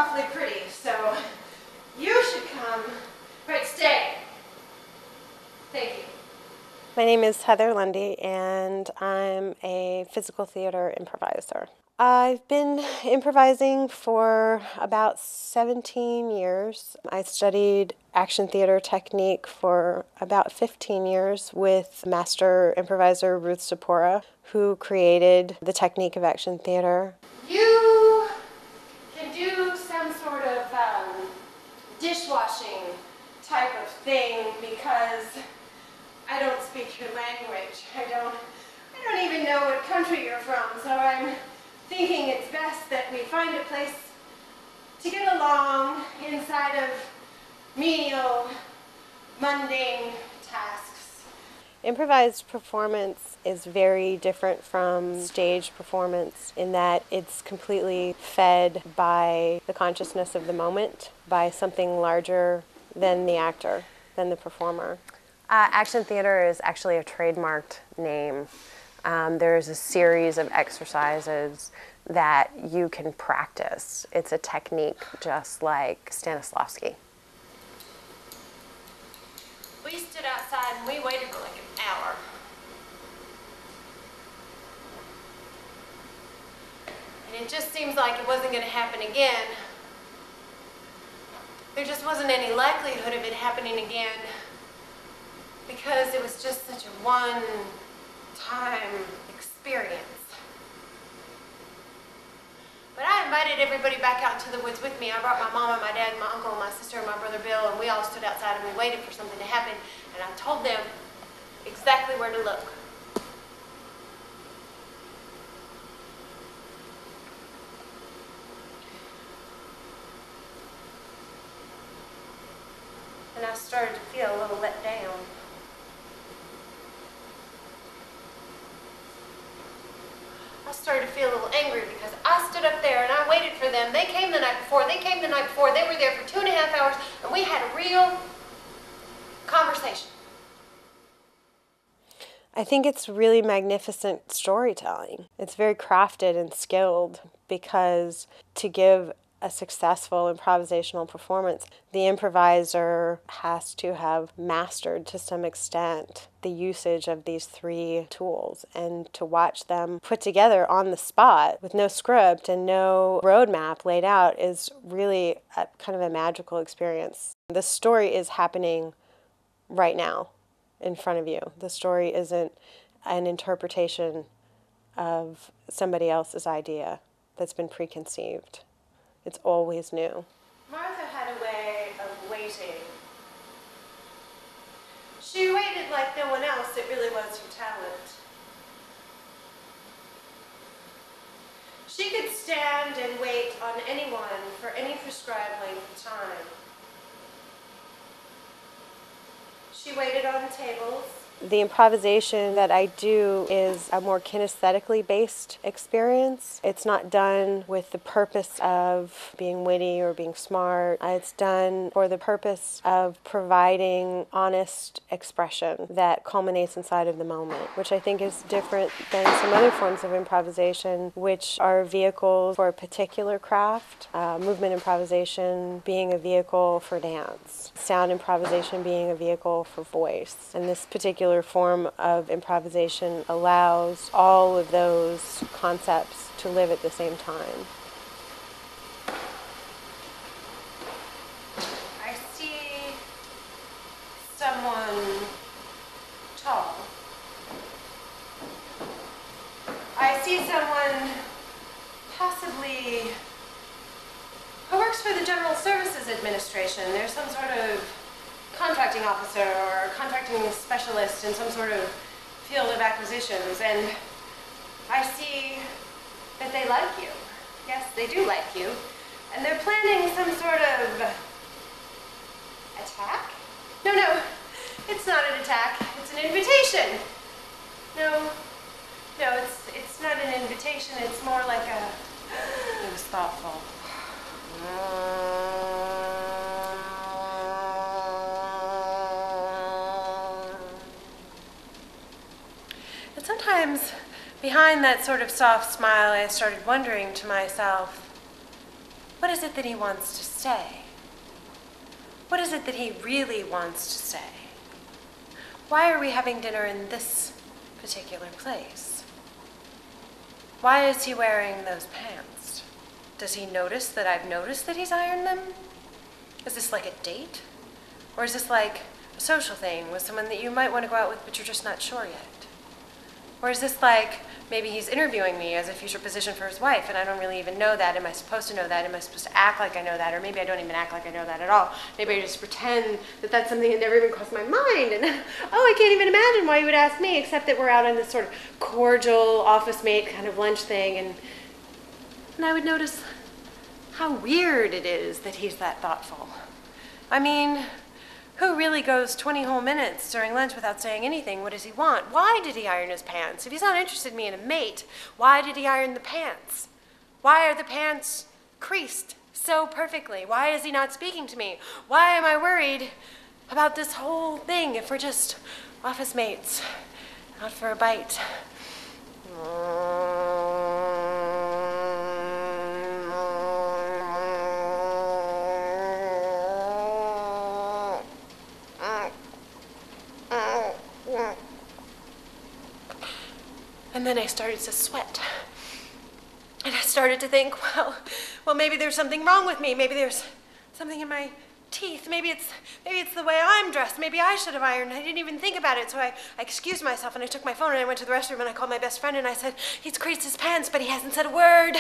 awfully pretty, so you should come. Right, stay. Thank you. My name is Heather Lundy, and I'm a physical theater improviser. I've been improvising for about 17 years. I studied action theater technique for about 15 years with master improviser Ruth Sapora, who created the technique of action theater. You can do some sort of dishwashing type of thing because I don't speak your language. I don't even know what country you're from, so I'm thinking it's best that we find a place to get along inside of menial, mundane tasks. Improvised performance is very different from stage performance in that it's completely fed by the consciousness of the moment, by something larger than the actor, than the performer. Action theater is actually a trademarked name. There's a series of exercises that you can practice. It's a technique just like Stanislavski. We stood outside and we waited for like an hour. And it just seems like it wasn't going to happen again. There just wasn't any likelihood of it happening again because it was just such a one-time experience. But I invited everybody back out into the woods with me. I brought my mom and my dad and my uncle and my sister and my brother Bill, and we all stood outside and we waited for something to happen. And I told them exactly where to look. And I started to feel a little let down. I started to feel a little angry because I stood up there and I waited for them. They came the night before. They were there for 2.5 hours, and we had a real conversation. I think it's really magnificent storytelling. It's very crafted and skilled because to give a successful improvisational performance, the improviser has to have mastered to some extent the usage of these three tools, and to watch them put together on the spot with no script and no roadmap laid out is really kind of a magical experience. The story is happening right now in front of you. The story isn't an interpretation of somebody else's idea that's been preconceived. It's always new. Martha had a way of waiting. She waited like no one else. It really was her talent. She could stand and wait on anyone for any prescribed length of time. She waited on tables. The improvisation that I do is a more kinesthetically based experience. It's not done with the purpose of being witty or being smart. It's done for the purpose of providing honest expression that culminates inside of the moment, which I think is different than some other forms of improvisation, which are vehicles for a particular craft. Movement improvisation being a vehicle for dance. Sound improvisation being a vehicle for voice. And this particular form of improvisation allows all of those concepts to live at the same time. I see someone tall. I see someone possibly who works for the General Services Administration. There's some sort of contracting officer or contracting specialist in some sort of field of acquisitions, and I see that they like you. Yes, they do like you. And they're planning some sort of attack? No, it's not an attack. It's an invitation. No, it's not an invitation. It's more like a... It was thoughtful. But sometimes, behind that sort of soft smile, I started wondering to myself, what is it that he wants to say? What is it that he really wants to say? Why are we having dinner in this particular place? Why is he wearing those pants? Does he notice that I've noticed that he's ironed them? Is this like a date? Or is this like a social thing with someone that you might want to go out with but you're just not sure yet? Or is this like, maybe he's interviewing me as a future position for his wife and I don't really even know that? Am I supposed to know that? Am I supposed to act like I know that? Or maybe I don't even act like I know that at all. Maybe I just pretend that that's something that never even crossed my mind. And I can't even imagine why you would ask me, except that we're out on this sort of cordial office mate kind of lunch thing. And I would notice how weird it is that he's that thoughtful. I mean, who really goes 20 whole minutes during lunch without saying anything? What does he want? Why did he iron his pants? If he's not interested in me in a mate, why did he iron the pants? Why are the pants creased so perfectly? Why is he not speaking to me? Why am I worried about this whole thing if we're just office mates out for a bite? And then I started to sweat. And I started to think, well, maybe there's something wrong with me. Maybe there's something in my teeth. Maybe it's the way I'm dressed. Maybe I should have ironed. I didn't even think about it. So I excused myself and I took my phone and I went to the restroom and I called my best friend and I said, he's creased his pants, but he hasn't said a word.